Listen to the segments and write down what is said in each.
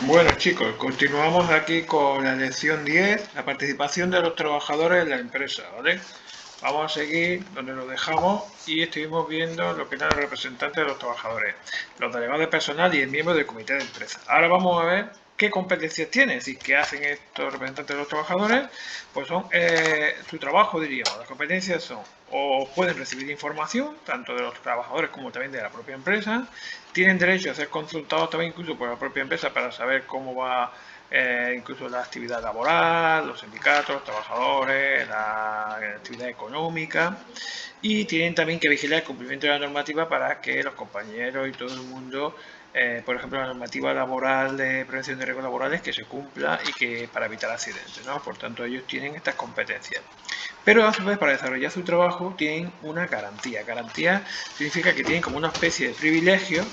Bueno chicos, continuamos aquí con la lección 10, la participación de los trabajadores en la empresa, ¿vale? Vamos a seguir donde lo dejamos y estuvimos viendo lo que eran los representantes de los trabajadores, los delegados de personal y el miembro del comité de empresa. Ahora vamos a ver qué competencias tienen, es decir, qué hacen estos representantes de los trabajadores, pues son su trabajo, diríamos. Las competencias son, o pueden recibir información, tanto de los trabajadores como también de la propia empresa, tienen derecho a ser consultados también incluso por la propia empresa para saber cómo va incluso la actividad laboral, los sindicatos, los trabajadores, la actividad económica, y tienen también que vigilar el cumplimiento de la normativa para que los compañeros y todo el mundo, por ejemplo, la normativa laboral de prevención de riesgos laborales, que se cumpla y que para evitar accidentes, ¿no? Por tanto, ellos tienen estas competencias. Pero a su vez, para desarrollar su trabajo, tienen una garantía. Garantía significa que tienen como una especie de privilegio,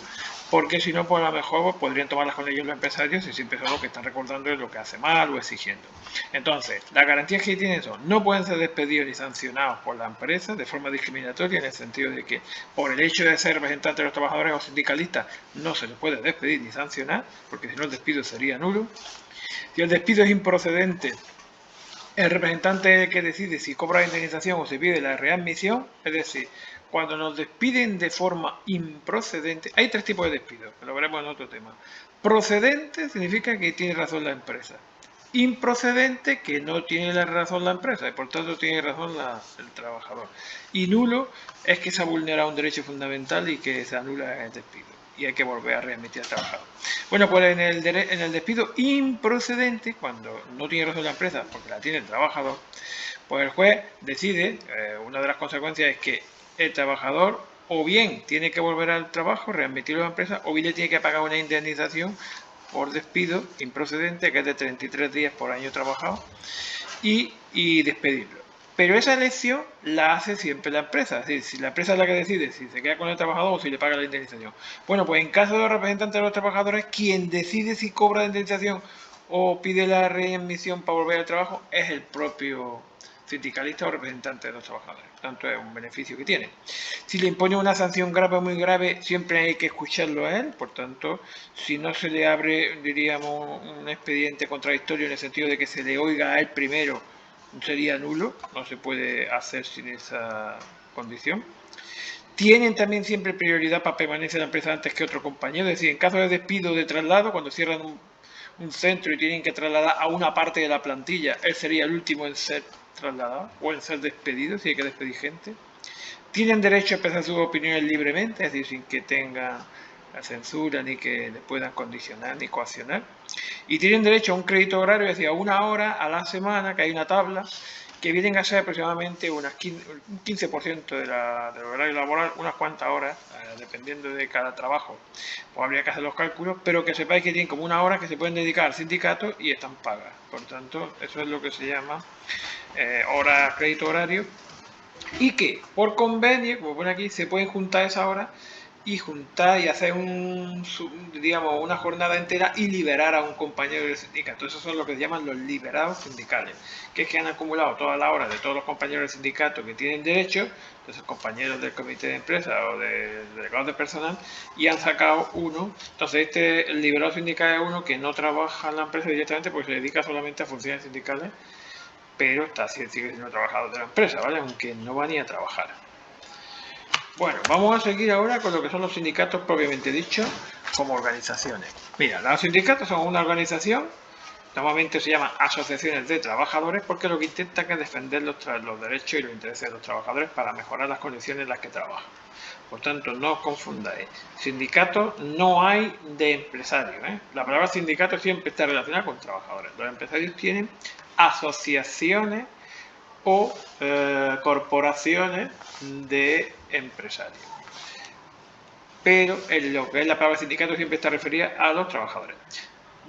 porque si no, pues a lo mejor pues, podrían tomarlas con ellos los empresarios y siempre son los que están recordando lo que hace mal o exigiendo. Entonces, las garantías que tienen son, no pueden ser despedidos ni sancionados por la empresa de forma discriminatoria, en el sentido de que por el hecho de ser representantes de los trabajadores o sindicalistas no se les puede despedir ni sancionar, porque si no el despido sería nulo. Si el despido es improcedente, el representante es el que decide si cobra la indemnización o se pide la readmisión, es decir, cuando nos despiden de forma improcedente, hay tres tipos de despidos, que lo veremos en otro tema. Procedente significa que tiene razón la empresa. Improcedente, que no tiene la razón la empresa y por tanto tiene razón el trabajador. Y nulo es que se ha vulnerado un derecho fundamental y que se anula el despido y hay que volver a readmitir al trabajador. Bueno, pues en el despido improcedente, cuando no tiene razón la empresa, porque la tiene el trabajador, pues el juez decide, una de las consecuencias es que el trabajador o bien tiene que volver al trabajo, readmitirlo a la empresa, o bien le tiene que pagar una indemnización por despido improcedente, que es de 33 días por año trabajado, y despedirlo. Pero esa elección la hace siempre la empresa. Es decir, si la empresa es la que decide si se queda con el trabajador o si le paga la indemnización. Bueno, pues en caso de los representantes de los trabajadores, quien decide si cobra la indemnización o pide la readmisión para volver al trabajo es el propio sindicalista o representante de los trabajadores. Tanto es un beneficio que tiene. Si le impone una sanción grave o muy grave, siempre hay que escucharlo a él. Por tanto, si no se le abre, diríamos, un expediente contradictorio en el sentido de que se le oiga a él primero, sería nulo. No se puede hacer sin esa condición. Tienen también siempre prioridad para permanecer en la empresa antes que otro compañero. Es decir, en caso de despido o de traslado, cuando cierran un centro y tienen que trasladar a una parte de la plantilla, él sería el último en ser trasladado o en ser despedido, si hay que despedir gente. Tienen derecho a expresar sus opiniones libremente, es decir, sin que tengan la censura, ni que les puedan condicionar, ni coaccionar. Y tienen derecho a un crédito horario, es decir, a una hora a la semana, que hay una tabla, que vienen a ser aproximadamente un 15% del horario laboral, unas cuantas horas, dependiendo de cada trabajo. Pues habría que hacer los cálculos, pero que sepáis que tienen como una hora que se pueden dedicar al sindicato y están pagas. Por tanto, eso es lo que se llama hora crédito horario, y que por convenio, como pone aquí, se pueden juntar esa hora y juntar y hacer digamos, una jornada entera y liberar a un compañero del sindicato. Esos son lo que se llaman los liberados sindicales, que es que han acumulado todas las horas de todos los compañeros del sindicato que tienen derecho, esos compañeros del comité de empresa o de delegados de personal, y han sacado uno. Entonces el liberado sindical es uno que no trabaja en la empresa directamente porque se dedica solamente a funciones sindicales, pero sigue siendo trabajador de la empresa, ¿vale? Aunque no va ni a trabajar. Bueno, vamos a seguir ahora con lo que son los sindicatos propiamente dicho, como organizaciones. Mira, los sindicatos son una organización, normalmente se llaman asociaciones de trabajadores, porque lo que intentan es defender los derechos y los intereses de los trabajadores para mejorar las condiciones en las que trabajan. Por tanto, no os confundáis. Sindicatos no hay de empresarios, ¿eh? La palabra sindicato siempre está relacionada con trabajadores. Los empresarios tienen asociaciones o corporaciones de empresarios. Pero en lo que es la palabra sindicato siempre está referida a los trabajadores.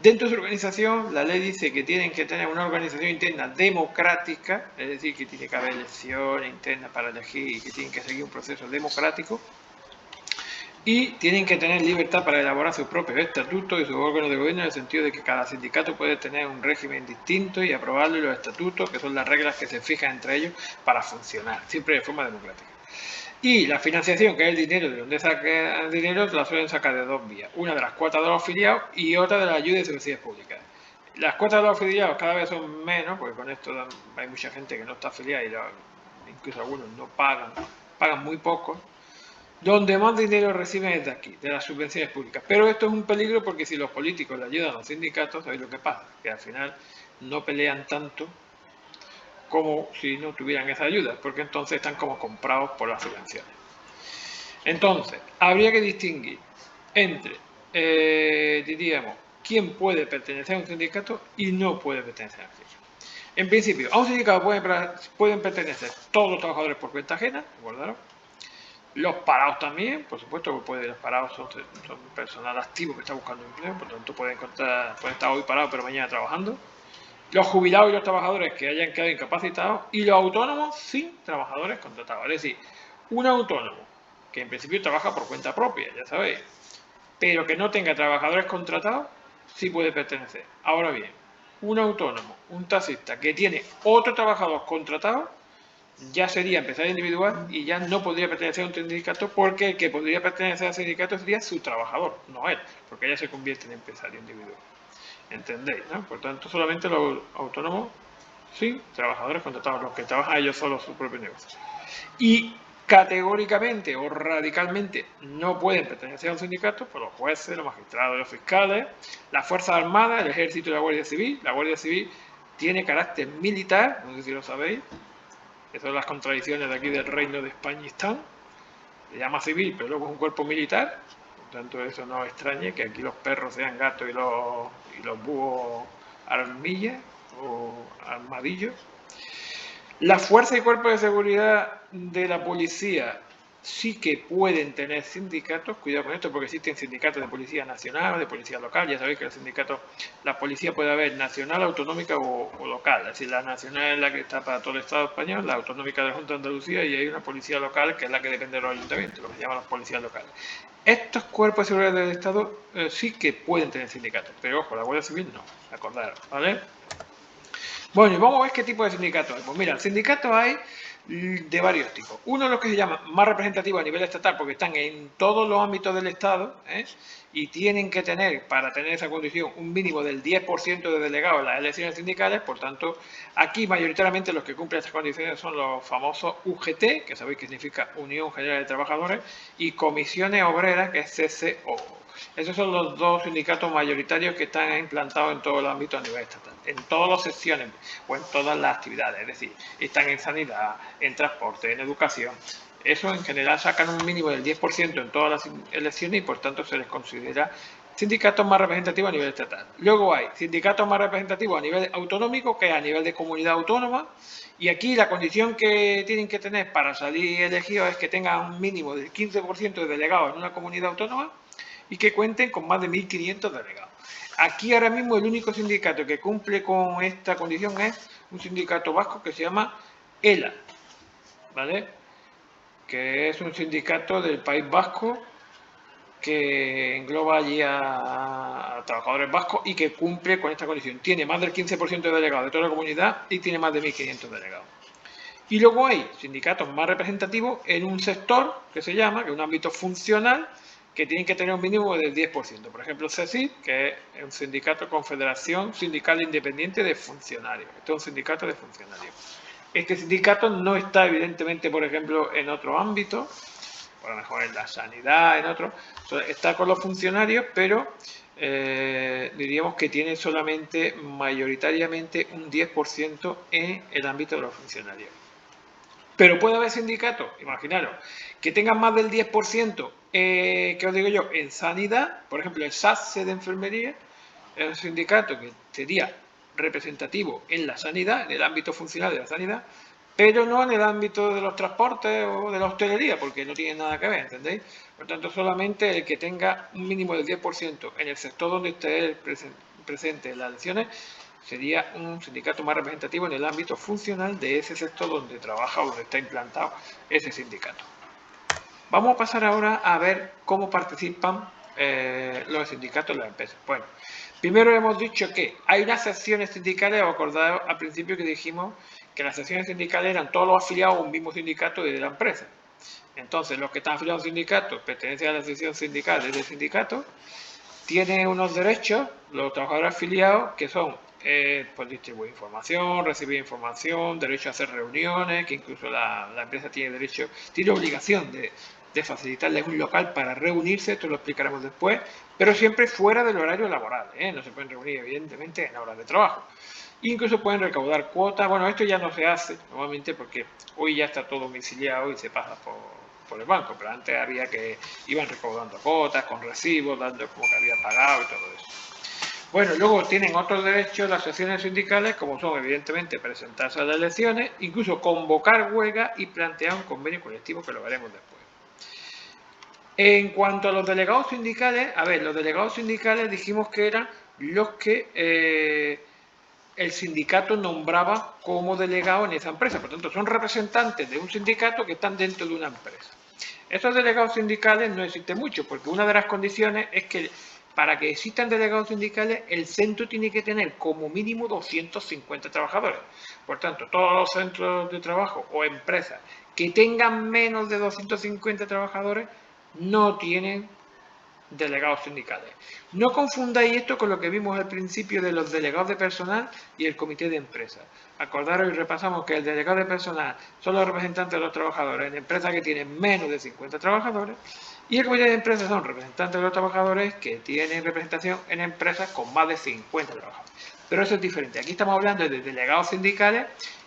Dentro de su organización, la ley dice que tienen que tener una organización interna democrática, es decir, que tiene que haber elecciones internas para elegir y que tienen que seguir un proceso democrático. Y tienen que tener libertad para elaborar sus propios estatutos y sus órganos de gobierno, en el sentido de que cada sindicato puede tener un régimen distinto y aprobarle los estatutos, que son las reglas que se fijan entre ellos para funcionar, siempre de forma democrática. Y la financiación, que es el dinero, de donde saca el dinero, la suelen sacar de dos vías. Una de las cuotas de los afiliados y otra de la ayuda y subsidios públicas. Las cuotas de los afiliados cada vez son menos, porque con esto hay mucha gente que no está afiliada y incluso algunos no pagan muy poco. Donde más dinero reciben es de aquí, de las subvenciones públicas. Pero esto es un peligro porque si los políticos le ayudan a los sindicatos, ¿sabéis lo que pasa? Que al final no pelean tanto como si no tuvieran esa ayuda, porque entonces están como comprados por las subvenciones. Entonces, habría que distinguir entre, diríamos, quién puede pertenecer a un sindicato y no puede pertenecer a un sindicato. En principio, a un sindicato pueden pertenecer todos los trabajadores por cuenta ajena, ¿recordaron? Los parados también, por supuesto, los parados son personal activo que está buscando empleo, por lo tanto pueden estar hoy parados pero mañana trabajando. Los jubilados y los trabajadores que hayan quedado incapacitados y los autónomos sin trabajadores contratados. Es decir, un autónomo que en principio trabaja por cuenta propia, ya sabéis, pero que no tenga trabajadores contratados, sí puede pertenecer. Ahora bien, un autónomo, un taxista que tiene otro trabajador contratado, ya sería empresario individual y ya no podría pertenecer a un sindicato porque el que podría pertenecer al sindicato sería su trabajador, no él, porque ya se convierte en empresario individual. ¿Entendéis? ¿No? Por tanto, solamente los autónomos sin trabajadores contratados, los que trabajan ellos solos su propio negocio. Y categóricamente o radicalmente no pueden pertenecer a un sindicato, pues los jueces, los magistrados, los fiscales, las Fuerzas Armadas, el Ejército y la Guardia Civil. La Guardia Civil tiene carácter militar, no sé si lo sabéis, esas son las contradicciones de aquí del Reino de Españistán. Se llama civil, pero luego es un cuerpo militar. Por tanto, eso no extrañe que aquí los perros sean gatos y los búhos armillas o armadillos. Las fuerzas y cuerpos de seguridad de la policía sí que pueden tener sindicatos, cuidado con esto porque existen sindicatos de policía nacional, de policía local, ya sabéis que los sindicatos, la policía puede haber nacional, autonómica o local, es decir, la nacional es la que está para todo el Estado español, la autonómica de la Junta de Andalucía y hay una policía local que es la que depende de los ayuntamientos, lo que se llaman los policías locales. Estos cuerpos de seguridad del Estado sí que pueden tener sindicatos, pero ojo, la Guardia Civil no, acordaros, ¿vale? Bueno, y vamos a ver qué tipo de sindicatos hay. Pues mira, sindicatos hay de varios tipos. Uno de los que se llama más representativo a nivel estatal, porque están en todos los ámbitos del Estado, y tienen que tener, para tener esa condición, un mínimo del 10% de delegados en las elecciones sindicales. Por tanto, aquí mayoritariamente los que cumplen estas condiciones son los famosos UGT, que sabéis que significa Unión General de Trabajadores, y Comisiones Obreras, que es CCO. Esos son los dos sindicatos mayoritarios que están implantados en todo el ámbito a nivel estatal, en todas las secciones o en todas las actividades, es decir, están en sanidad, en transporte, en educación. Eso en general sacan un mínimo del 10% en todas las elecciones y por tanto se les considera sindicatos más representativos a nivel estatal. Luego hay sindicatos más representativos a nivel autonómico, que es a nivel de comunidad autónoma, y aquí la condición que tienen que tener para salir elegidos es que tengan un mínimo del 15% de delegados en una comunidad autónoma y que cuenten con más de 1.500 delegados. Aquí ahora mismo el único sindicato que cumple con esta condición es un sindicato vasco que se llama ELA, ¿vale? Que es un sindicato del País Vasco que engloba allí a trabajadores vascos y que cumple con esta condición. Tiene más del 15% de delegados de toda la comunidad y tiene más de 1.500 delegados. Y luego hay sindicatos más representativos en un sector que se llama, que es un ámbito funcional, que tienen que tener un mínimo del 10%. Por ejemplo, CESIF, que es un sindicato, Confederación Sindical Independiente de Funcionarios. Este es un sindicato de funcionarios. Este sindicato no está, evidentemente, por ejemplo, en otro ámbito, a lo mejor en la sanidad, en otro. Está con los funcionarios, pero diríamos que tiene solamente, mayoritariamente, un 10% en el ámbito de los funcionarios. Pero puede haber sindicatos, imaginaros, que tengan más del 10%, que os digo yo, en sanidad, por ejemplo, el SATSE de enfermería, es un sindicato que sería representativo en la sanidad, en el ámbito funcional de la sanidad, pero no en el ámbito de los transportes o de la hostelería, porque no tiene nada que ver, ¿entendéis? Por tanto, solamente el que tenga un mínimo del 10% en el sector donde esté presente en las elecciones sería un sindicato más representativo en el ámbito funcional de ese sector donde trabaja o donde está implantado ese sindicato. Vamos a pasar ahora a ver cómo participan los sindicatos en las empresas. Bueno, primero hemos dicho que hay unas secciones sindicales, os acordáis al principio que dijimos que las secciones sindicales eran todos los afiliados a un mismo sindicato de la empresa. Entonces, los que están afiliados a un sindicato, pertenecen a la asociación sindical de ese sindicato, tienen unos derechos, los trabajadores afiliados, que son pues distribuir información, recibir información, derecho a hacer reuniones, que incluso la empresa tiene derecho, tiene obligación de facilitarles un local para reunirse, esto lo explicaremos después, pero siempre fuera del horario laboral, no se pueden reunir evidentemente en horas de trabajo. Incluso pueden recaudar cuotas, bueno, esto ya no se hace normalmente porque hoy ya está todo domiciliado y se pasa por el banco, pero antes había que iban recaudando cuotas con recibos, dando como que había pagado y todo eso. Bueno, luego tienen otros derechos las asociaciones sindicales, como son evidentemente presentarse a las elecciones, incluso convocar huelga y plantear un convenio colectivo, que lo veremos después. En cuanto a los delegados sindicales, los delegados sindicales dijimos que eran los que el sindicato nombraba como delegado en esa empresa. Por tanto, son representantes de un sindicato que están dentro de una empresa. Estos delegados sindicales no existen mucho, porque una de las condiciones es que para que existan delegados sindicales, el centro tiene que tener como mínimo 250 trabajadores. Por tanto, todos los centros de trabajo o empresas que tengan menos de 250 trabajadores no tienen delegados sindicales. No confundáis esto con lo que vimos al principio de los delegados de personal y el comité de empresa. Acordaros y repasamos que el delegado de personal son los representantes de los trabajadores en empresas que tienen menos de 50 trabajadores y el comité de empresa son representantes de los trabajadores que tienen representación en empresas con más de 50 trabajadores. Pero eso es diferente. Aquí estamos hablando de delegados sindicales,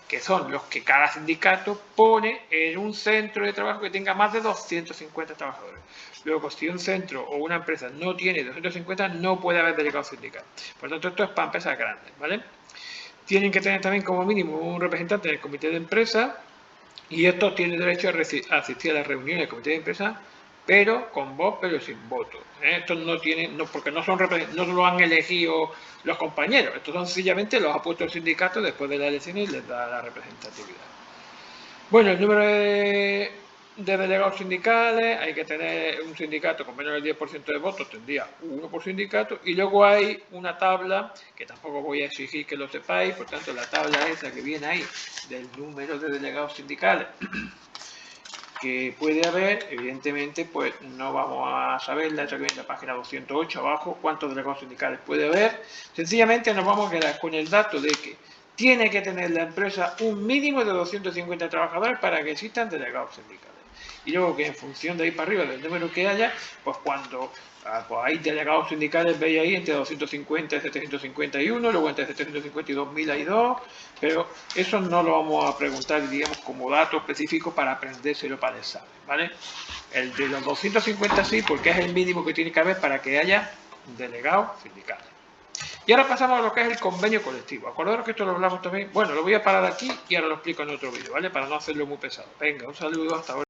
que son los que cada sindicato pone en un centro de trabajo que tenga más de 250 trabajadores. Luego, si un centro o una empresa no tiene 250, no puede haber delegado sindical. Por lo tanto, esto es para empresas grandes, ¿vale? Tienen que tener también como mínimo un representante en el comité de empresa y estos tienen derecho a asistir a las reuniones del comité de empresa, pero con voz, pero sin voto. Estos no tienen, porque no lo han elegido los compañeros, estos son sencillamente los ha puesto el sindicato después de las elecciones y les da la representatividad. Bueno, el número de delegados sindicales, hay que tener un sindicato con menos del 10% de votos, tendría uno por sindicato, y luego hay una tabla, que tampoco voy a exigir que lo sepáis, por tanto la tabla esa que viene ahí, del número de delegados sindicales que puede haber, evidentemente pues no vamos a saberla, esa que viene en la página 208 abajo, cuántos delegados sindicales puede haber, sencillamente nos vamos a quedar con el dato de que tiene que tener la empresa un mínimo de 250 trabajadores para que existan delegados sindicales. Y luego que en función de ahí para arriba del número que haya, pues cuando pues hay delegados sindicales, veis ahí entre 250 y 751, luego entre 750 y 2000 hay dos, pero eso no lo vamos a preguntar, digamos, como dato específico para aprendérselo para el examen, ¿vale? El de los 250 sí, porque es el mínimo que tiene que haber para que haya delegados sindicales. Y ahora pasamos a lo que es el convenio colectivo. Acordaros que esto lo hablamos también. Bueno, lo voy a parar aquí y ahora lo explico en otro vídeo, ¿vale? Para no hacerlo muy pesado. Venga, un saludo, hasta ahora.